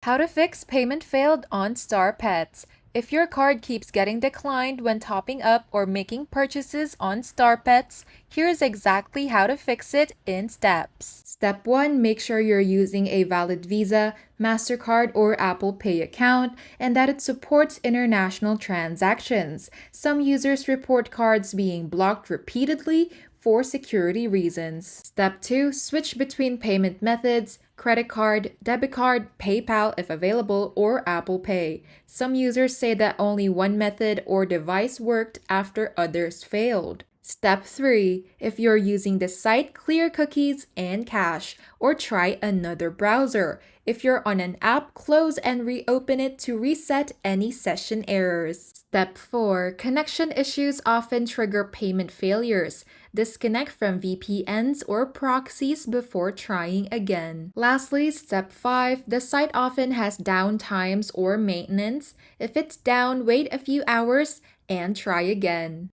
How to fix payment failed on StarPets. If your card keeps getting declined when topping up or making purchases on StarPets, here's exactly how to fix it in steps. Step 1. Make sure you're using a valid Visa, MasterCard, or Apple Pay account and that it supports international transactions. Some users report cards being blocked repeatedly for security reasons. Step 2. Switch between payment methods, credit card, debit card, PayPal if available, or Apple Pay. Some users say that only one method or device worked after others failed. Step 3. If you're using the site, clear cookies and cache, or try another browser. If you're on an app, close and reopen it to reset any session errors. Step 4. Connection issues often trigger payment failures. Disconnect from VPNs or proxies before trying again. Lastly, step 5. The site often has down times or maintenance. If it's down, wait a few hours and try again.